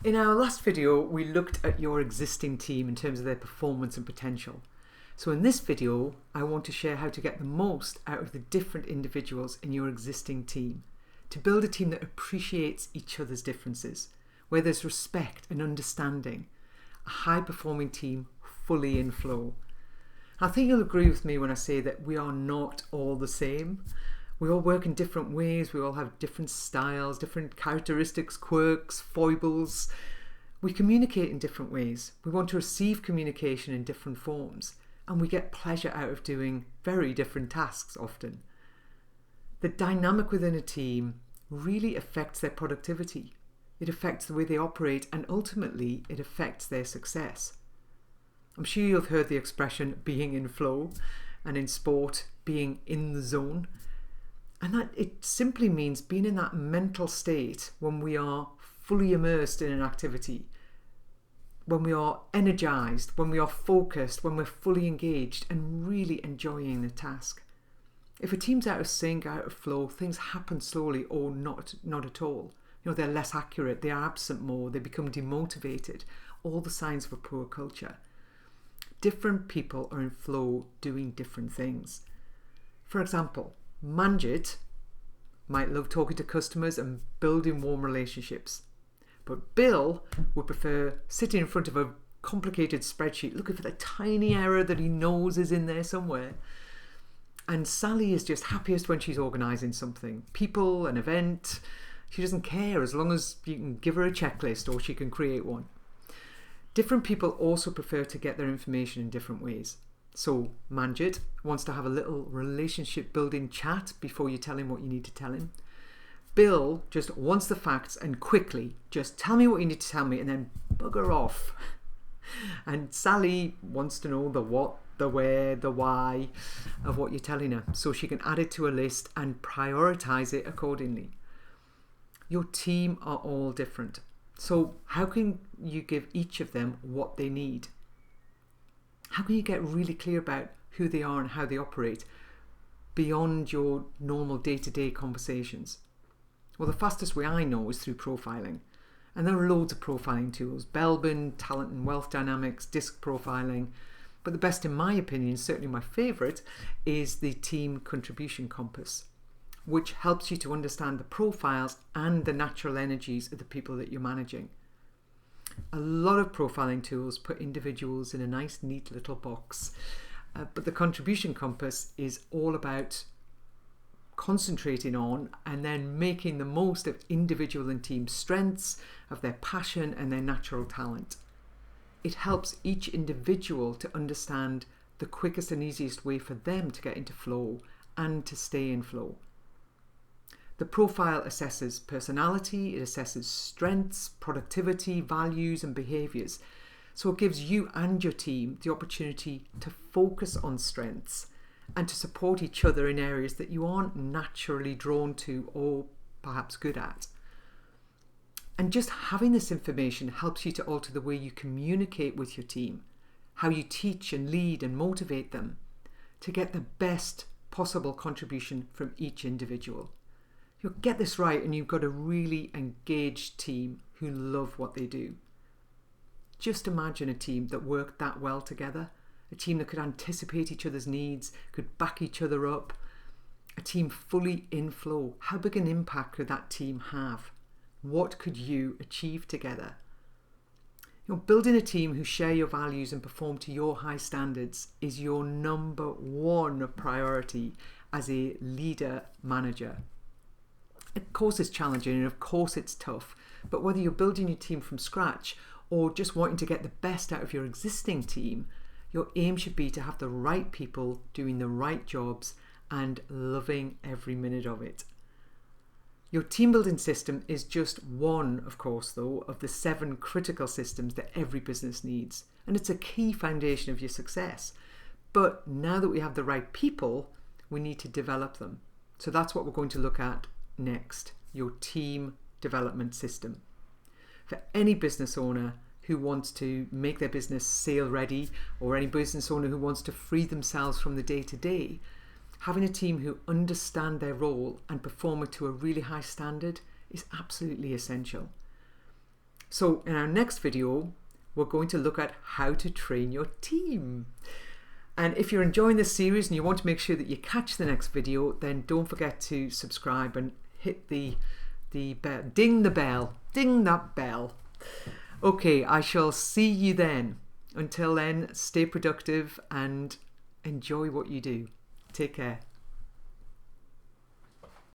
In our last video, we looked at your existing team in terms of their performance and potential. So in this video, I want to share how to get the most out of the different individuals in your existing team, to build a team that appreciates each other's differences, where there's respect and understanding, a high-performing team fully in flow. I think you'll agree with me when I say that we are not all the same. We all work in different ways, we all have different styles, different characteristics, quirks, foibles. We communicate in different ways. We want to receive communication in different forms, and we get pleasure out of doing very different tasks often. The dynamic within a team really affects their productivity. It affects the way they operate, and ultimately it affects their success. I'm sure you've heard the expression being in flow, and in sport, being in the zone. And that it simply means being in that mental state when we are fully immersed in an activity, when we are energized, when we are focused, when we're fully engaged and really enjoying the task. If a team's out of sync, out of flow, things happen slowly or not at all. They're less accurate, they are absent more, they become demotivated. All the signs of a poor culture. Different people are in flow doing different things. For example, Manjit might love talking to customers and building warm relationships. But Bill would prefer sitting in front of a complicated spreadsheet looking for the tiny error that he knows is in there somewhere. And Sally is just happiest when she's organising something. People, an event. She doesn't care as long as you can give her a checklist or she can create one. Different people also prefer to get their information in different ways. So Manjit wants to have a little relationship building chat before you tell him what you need to tell him. Bill just wants the facts and quickly, just tell me what you need to tell me and then bugger off. And Sally wants to know the what, the where, the why of what you're telling her so she can add it to a list and prioritize it accordingly. Your team are all different. So how can you give each of them what they need? How can you get really clear about who they are and how they operate beyond your normal day-to-day conversations? Well, the fastest way I know is through profiling. And there are loads of profiling tools, Belbin, talent and wealth dynamics, disc profiling. But the best in my opinion, certainly my favourite, is the team contribution compass, which helps you to understand the profiles and the natural energies of the people that you're managing. A lot of profiling tools put individuals in a nice, neat little box. But the contribution compass is all about concentrating on and then making the most of individual and team strengths, of their passion and their natural talent. It helps each individual to understand the quickest and easiest way for them to get into flow and to stay in flow. The profile assesses personality, it assesses strengths, productivity, values and behaviours. So it gives you and your team the opportunity to focus on strengths and to support each other in areas that you aren't naturally drawn to or perhaps good at. And just having this information helps you to alter the way you communicate with your team, how you teach and lead and motivate them to get the best possible contribution from each individual. You'll get this right and you've got a really engaged team who love what they do. Just imagine a team that worked that well together, a team that could anticipate each other's needs, could back each other up, a team fully in flow. How big an impact could that team have? What could you achieve together? Building a team who share your values and perform to your high standards is your number one priority as a leader manager. Of course it's challenging and of course it's tough, but whether you're building your team from scratch or just wanting to get the best out of your existing team, your aim should be to have the right people doing the right jobs and loving every minute of it. Your team building system is just one, of course, though, of the 7 critical systems that every business needs, and it's a key foundation of your success. But now that we have the right people, we need to develop them. So that's what we're going to look at next, your team development system. For any business owner who wants to make their business sale ready, or any business owner who wants to free themselves from the day-to-day, having a team who understand their role and perform it to a really high standard is absolutely essential. So in our next video, we're going to look at how to train your team. And if you're enjoying this series and you want to make sure that you catch the next video, then don't forget to subscribe and hit the bell, ding that bell. Okay, I shall see you then. Until then, stay productive and enjoy what you do. Take care.